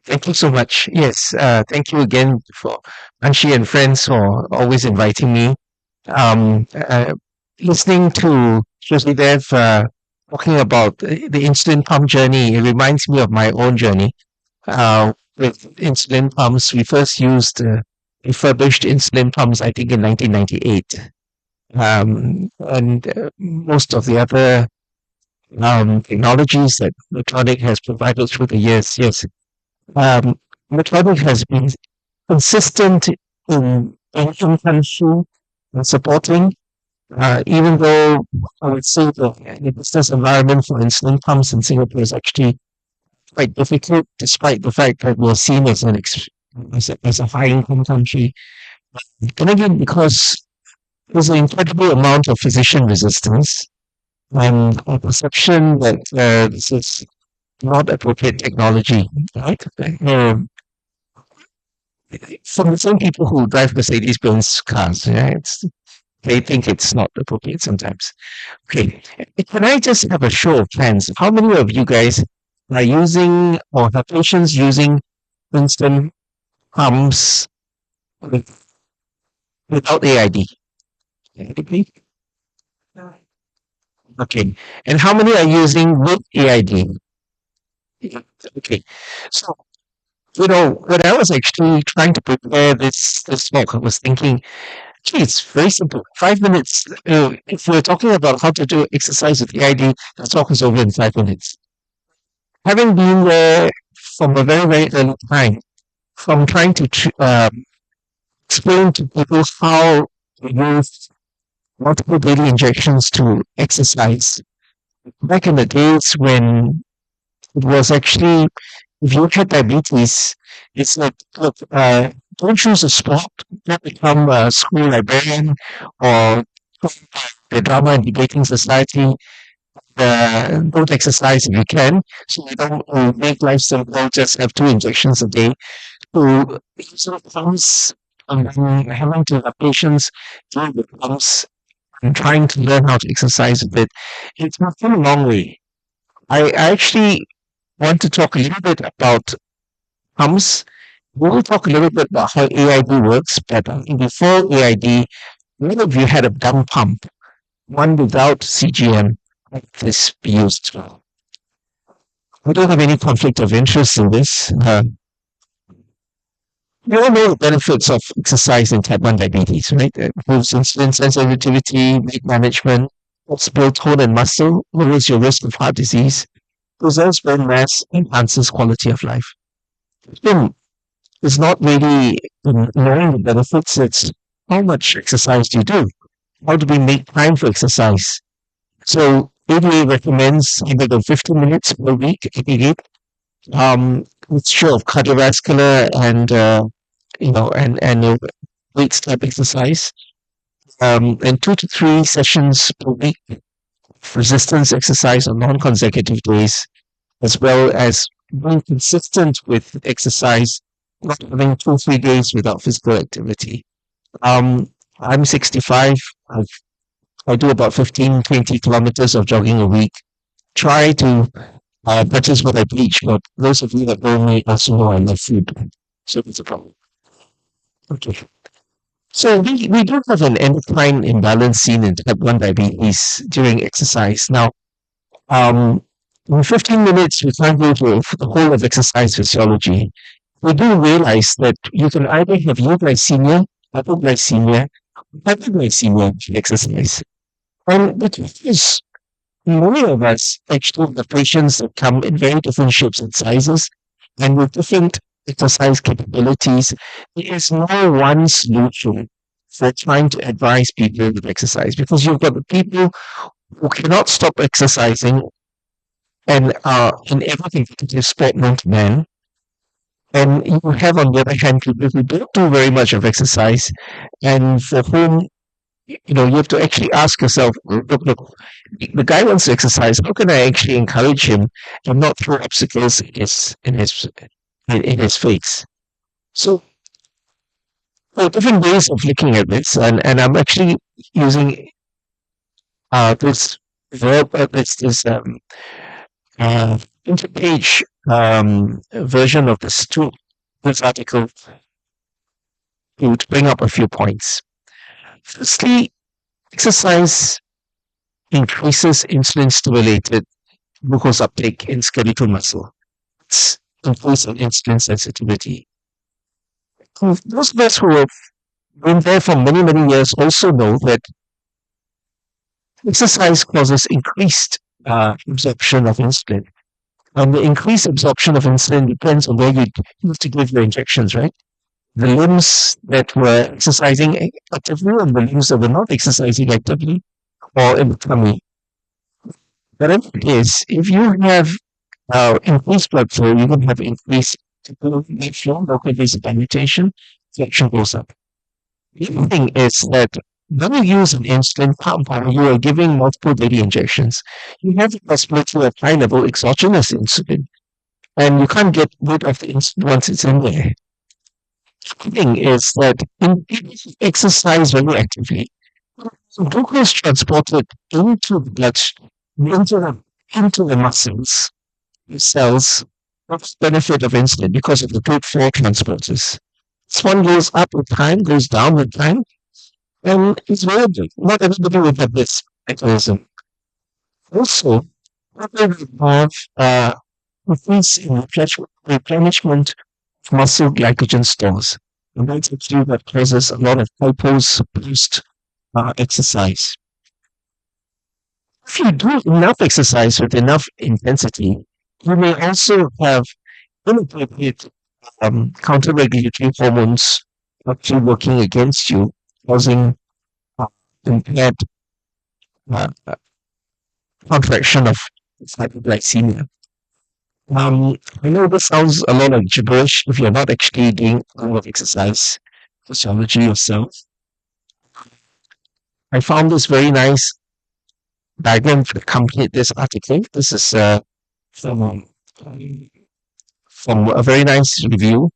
Thank you so much. Yes, thank you again for Anshi and friends for always inviting me. Um, uh, Listening to Dev talking about the insulin pump journey, it reminds me of my own journey. With insulin pumps, we first used refurbished insulin pumps, I think, in 1998. And most of the other technologies that Medtronic has provided through the years, yes. Medtronic has been consistent in country and supporting, even though I would say the business environment for insulin pumps in Singapore is actually quite difficult, despite the fact that we're seen as as a high income country. And again, because there's an incredible amount of physician resistance and a perception that this is not appropriate technology, right? From the same people who drive Mercedes-Benz cars, right? They think it's not appropriate sometimes. Okay, can I just have a show of hands? How many of you guys are using or have patients using insulin pumps with, without AID? Anybody? Okay, and how many are using with AID? Okay, so when I was actually trying to prepare this talk, I was thinking, gee, it's very simple. 5 minutes. If we're talking about how to do exercise with AID, the talk is over in 5 minutes. Having been there from a very, very early time, from trying to explain to people how to use multiple daily injections to exercise, back in the days when it was actually, if you had diabetes, it's like, look, don't choose a sport, not become a school librarian or the drama and debating society. Don't exercise if you can. So you don't make life simple, just have 2 injections a day. So it sort of comes having to have patients deal with pumps and trying to learn how to exercise a bit. It's come a long way. I actually want to talk a little bit about pumps. We'll talk a little bit about how AID works, but before AID, what if you had a dumb pump, one without CGM, like this be used? I don't have any conflict of interest in this. We all know the benefits of exercise in type 1 diabetes, right? It improves insulin sensitivity, weight management, helps build tone and muscle, lowers your risk of heart disease, preserves bone mass, enhances quality of life. Again, it's not really knowing the benefits, it's how much exercise do you do? How do we make time for exercise? So ADA recommends either than 15 minutes per week, ADA, mixture of cardiovascular and weight step exercise, and 2 to 3 sessions per week, resistance exercise on non-consecutive days, as well as being consistent with exercise, not having 2 or 3 days without physical activity. I'm 65. I do about 15, 20 kilometers of jogging a week. Try to practice what I preach, but those of you that know me also know I love food. So it's a problem. Okay. So we do have an endocrine imbalance seen in type 1 diabetes during exercise. Now, in 15 minutes, we can't go through the whole of exercise physiology. We do realize that you can either have euglycemia, hypoglycemia, hyperglycemia exercise. And the truth is, many of us actually have patients that come in very different shapes and sizes and with different exercise capabilities. There is no one solution for trying to advise people with exercise because you've got the people who cannot stop exercising and are in every competitive sport known to man. And you have, on the other hand, people who don't do very much of exercise and for whom you have to actually ask yourself, look, the guy wants to exercise. How can I actually encourage him and not throw obstacles in his face? So there are different ways of looking at this, and I'm actually using this verb, this interpage version of this article to bring up a few points. Firstly, exercise increases insulin-stimulated glucose uptake in skeletal muscle. It's increase in insulin sensitivity. Those of us who have been there for many, many years also know that exercise causes increased absorption of insulin. And the increased absorption of insulin depends on where you have to give your injections, right? The limbs that were exercising actively and the limbs that were not exercising actively, or in the tummy. Whatever it is, if you have increased blood flow, you will have increased blood flow, local vasodilatation, infection goes up. The other thing is that when you use an insulin pump or you are giving multiple daily injections, you have the possibility of high level exogenous insulin, and you can't get rid of the insulin once it's in there. The thing is that if you exercise very actively, glucose transported into the blood, into the muscles, the cells, of the benefit of insulin because of the good flow transporters. This one goes up with time, goes down with time, and it's variable. Not everybody will have this mechanism. Also, people have increase in replenishment of muscle glycogen stores. And that's actually what causes a lot of hypos post exercise. If you do enough exercise with enough intensity, you may also have inappropriate counter-regulatory hormones actually working against you, causing impaired uh, contraction of hypoglycemia. I know this sounds a lot like gibberish if you're not actually doing a lot of exercise physiology yourself. I found this very nice diagram to accompany this article. This is from from a very nice review.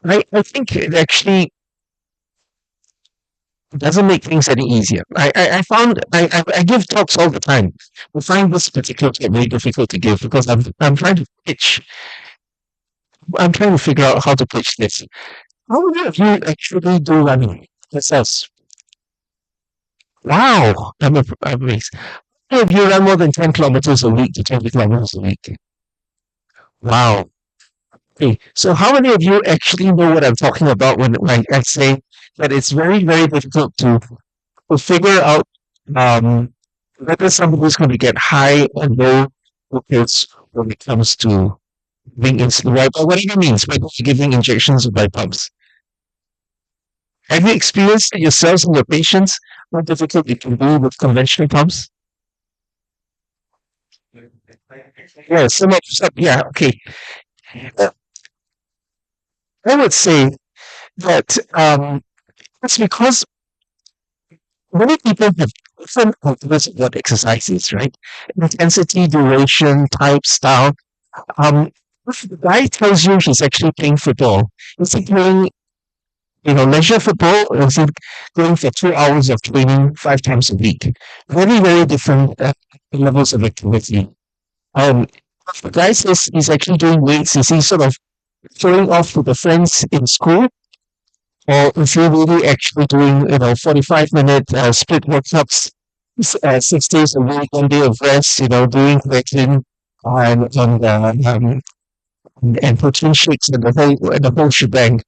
I think it actually doesn't make things any easier. I found I give talks all the time. I find this particular talk very difficult to give because I'm trying to pitch. I'm trying to figure out how to pitch this. How many of you actually do running yourselves? Wow, I'm amazed. How many of you run more than 10 kilometers a week to 20 kilometers a week? Wow. Okay, so how many of you actually know what I'm talking about when I say that it's very, very difficult to figure out whether somebody's going to get high and low glucose when it comes to being insulin, right? But whatever it means, by giving injections or by pumps. Have you experienced it yourselves and your patients how difficult it can be with conventional pumps? Yeah, yeah, okay. Uh, I would say that it's because many people have different ideas of what exercise is, right? Intensity, duration, type, style. If the guy tells you he's actually playing football, is he playing, leisure football, or is he going for 2 hours of training 5 times a week? Very, very different levels of activity. If the guy says he's actually doing weights, is he sort of showing off to the friends in school? Or if you're really actually doing, 45-minute split workshops, 6 days a week, 1 day of rest, doing flexing and protein shakes and the whole shebang.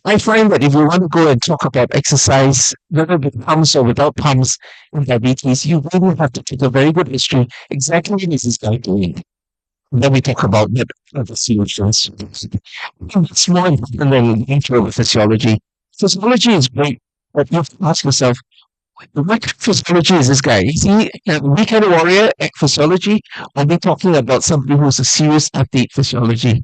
I find that if you want to go and talk about exercise, whether with pumps or without pumps in diabetes, you really have to take a very good history. Exactly what is this guy doing? And then we talk about the solutions. It's more important than the intro of physiology. Physiology is great, but you have to ask yourself, what kind of physiology is this guy? Is he a weekend warrior at physiology, or are we talking about somebody who's a serious athlete physiology?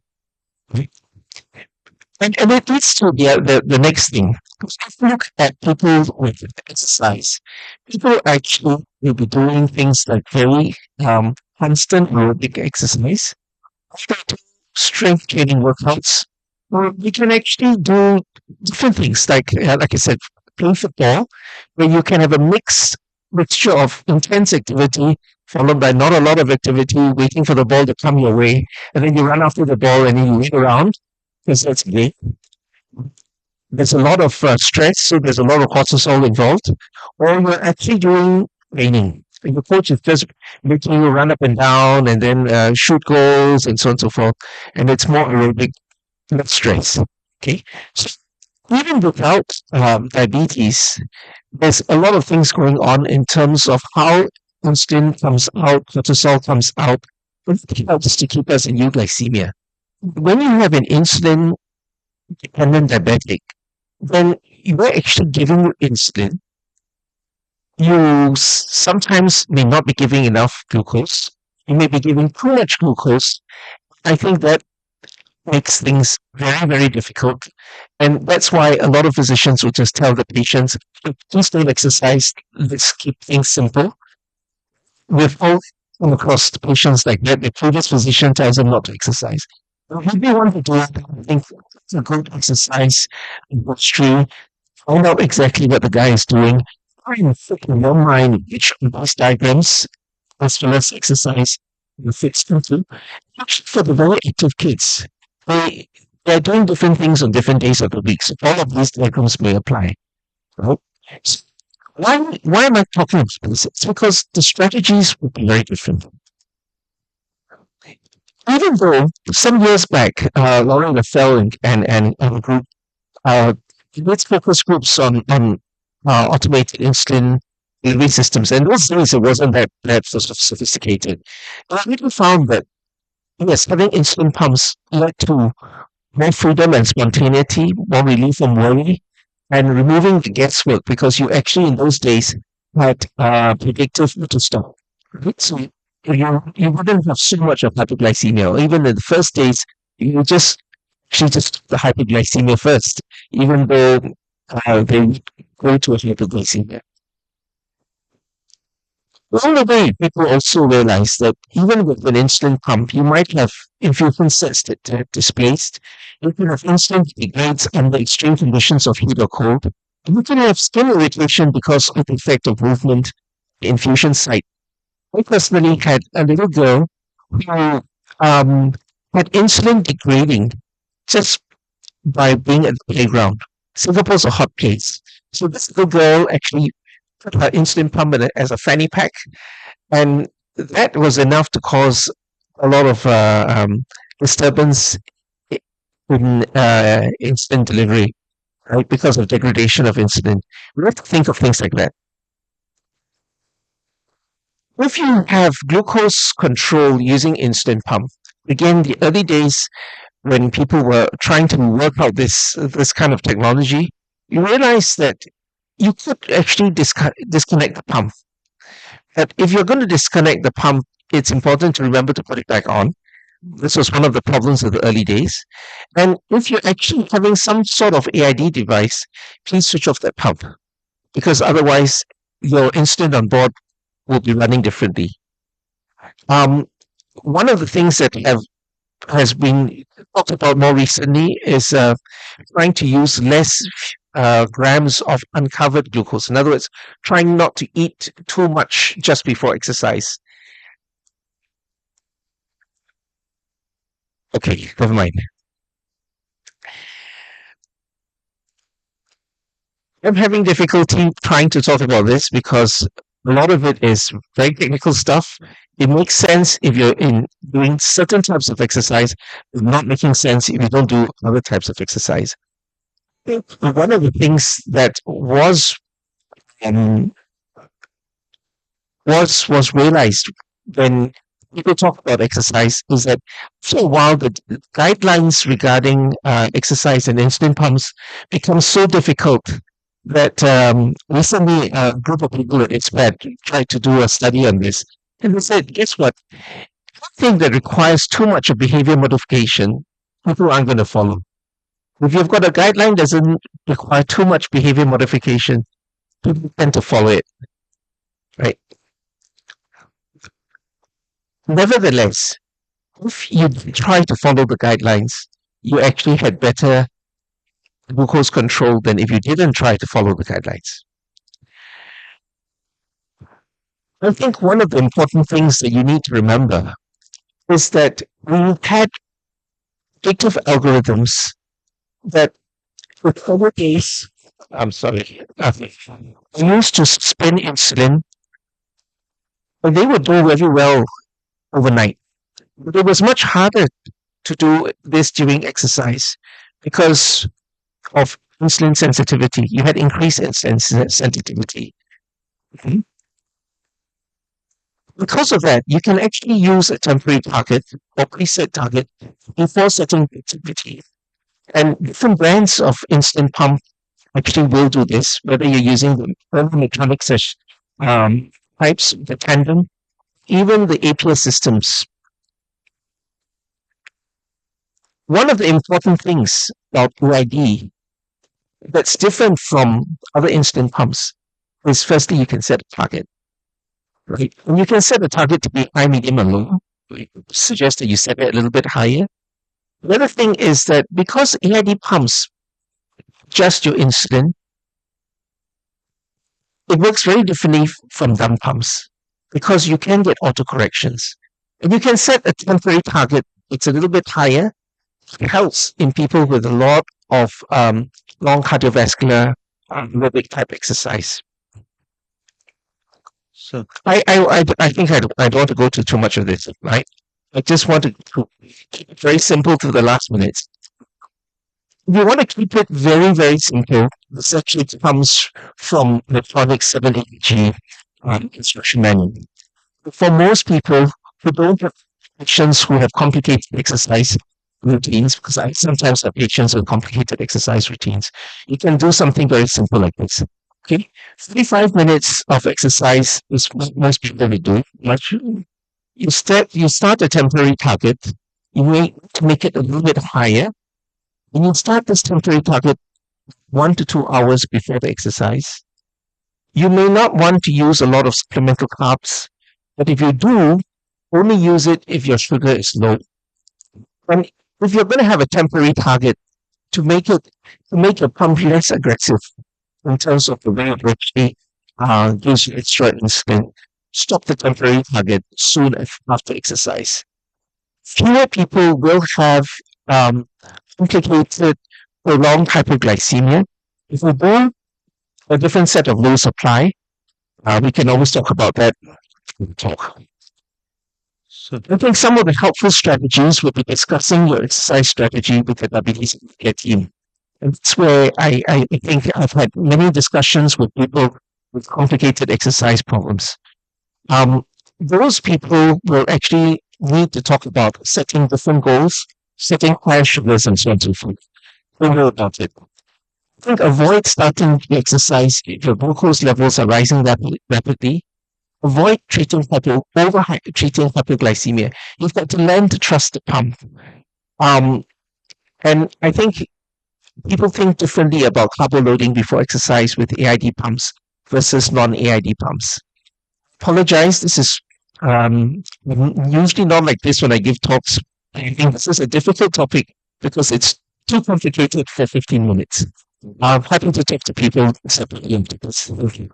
And it leads to the next thing. If you look at people with exercise, people actually will be doing things like very constant aerobic exercise, strength training workouts, or we can actually do different things like I said, play football, where you can have a mixture of intense activity followed by not a lot of activity, waiting for the ball to come your way, and then you run after the ball and then you wait around because that's great. There's a lot of stress, so there's a lot of cortisol involved, or you're actually doing training. And your coach is just making you run up and down and then shoot goals and so on and so forth. And it's more aerobic, less stress. Okay. So even without diabetes, there's a lot of things going on in terms of how insulin comes out, cortisol comes out, which helps to keep us in euglycemia. When you have an insulin dependent diabetic, then you're actually giving insulin. You sometimes may not be giving enough glucose. You may be giving too much glucose. I think that makes things very, very difficult. And that's why a lot of physicians will just tell the patients, please don't exercise. Let's keep things simple. We've all come across patients like that. The previous physician tells them not to exercise. If you want to do it, I think it's a good exercise history. Find out exactly what the guy is doing. Try and fit in your mind which of these diagrams, as well as exercise, fits into. Actually, for the very active kids, they're doing different things on different days of the week. So all of these diagrams may apply. Right? So why am I talking about this? It's because the strategies would be very different. Even though some years back, Lauren Leffel and a group did focus groups on automated insulin delivery systems, and those days it wasn't that sort of sophisticated. But I really found that yes, having insulin pumps led to more freedom and spontaneity, more relief from worry, and removing the guesswork because you actually in those days had predictive to stop. Right? So you wouldn't have so much of hypoglycemia. Or even in the first days, you just the hypoglycemia first, even though they would go to a hypoglycemia. Along the way, people also realize that even with an insulin pump, you might have infusion sets that are displaced. You can have insulin that degrades under extreme conditions of heat or cold. And you can have skin irritation because of the effect of movement, the infusion site. I personally had a little girl who had insulin degrading just by being at the playground. Singapore's a hot place. So this little girl actually put her insulin pump as a fanny pack, and that was enough to cause a lot of disturbance in insulin delivery, right? Because of degradation of insulin. We have to think of things like that. If you have glucose control using insulin pump, again, the early days when people were trying to work out this kind of technology, you realize that you could actually disconnect the pump. But if you're going to disconnect the pump, it's important to remember to put it back on. This was one of the problems of the early days. And if you're actually having some sort of AID device, please switch off that pump because otherwise your insulin on board will be running differently. One of the things that has been talked about more recently is trying to use less grams of uncovered glucose. In other words, trying not to eat too much just before exercise. Okay, never mind. I'm having difficulty trying to talk about this because a lot of it is very technical stuff. It makes sense if you're in doing certain types of exercise, but not making sense if you don't do other types of exercise. I think one of the things that um, was realized when people talk about exercise is that for a while the guidelines regarding exercise and insulin pumps become so difficult that recently a group of people at ISPAD tried to do a study on this. And they said, guess what? Anything that requires too much of behavior modification, people aren't going to follow. If you've got a guideline that doesn't require too much behavior modification, people tend to follow it. Right? Nevertheless, if you try to follow the guidelines, you actually had better glucose control than if you didn't try to follow the guidelines. I think one of the important things that you need to remember is that we had predictive algorithms that would overcase, I'm sorry, used to spin insulin, and they would do very well overnight. But it was much harder to do this during exercise because of insulin sensitivity. You had increased insulin sensitivity. Mhm. Because of that, you can actually use a temporary target or preset target before setting activity. And different brands of insulin pump actually will do this, whether you're using the electronic types, the tandem, even the APS systems. One of the important things about UID that's different from other insulin pumps is firstly, you can set a target, right? And you can set a target to be high, medium, and low. We suggest that you set it a little bit higher. The other thing is that because AID pumps just your insulin, it works very differently from dumb pumps because you can get autocorrections. And you can set a temporary target. It's a little bit higher. It helps in people with a lot of long cardiovascular aerobic type exercise. So I think I don't want to go to too much of this, right? I just want to keep it very simple to the last minutes. If you want to keep it very, very simple, this actually comes from electronic 780G instruction manual. For most people who don't have patients who have complicated exercise routines, because I sometimes have patients with complicated exercise routines, you can do something very simple like this. Okay, 35 minutes of exercise is what most people will do. You start a temporary target. You may make it a little bit higher. And you start this temporary target 1 to 2 hours before the exercise. You may not want to use a lot of supplemental carbs, but if you do, only use it if your sugar is low. And if you're going to have a temporary target to make your pump less aggressive in terms of the way it actually gives you extra insulin, stop the temporary target soon after exercise. Fewer people will have complicated prolonged hypoglycemia. If we do a different set of low supply, we can always talk about that. So I think some of the helpful strategies will be discussing your exercise strategy with the diabetes care team. And that's where I think I've had many discussions with people with complicated exercise problems. Those people will actually need to talk about setting different goals, setting higher sugars, and so on and so forth. We know about it. I think avoid starting the exercise if your glucose levels are rising rapidly. Avoid treating hypoglycemia. You've got to learn to trust the pump. And I think people think differently about carbo loading before exercise with AID pumps versus non-AID pumps. Apologize, this is usually not like this when I give talks. I think this is a difficult topic because it's too complicated for 15 minutes. I'm happy to talk to people separately after this. Thank you.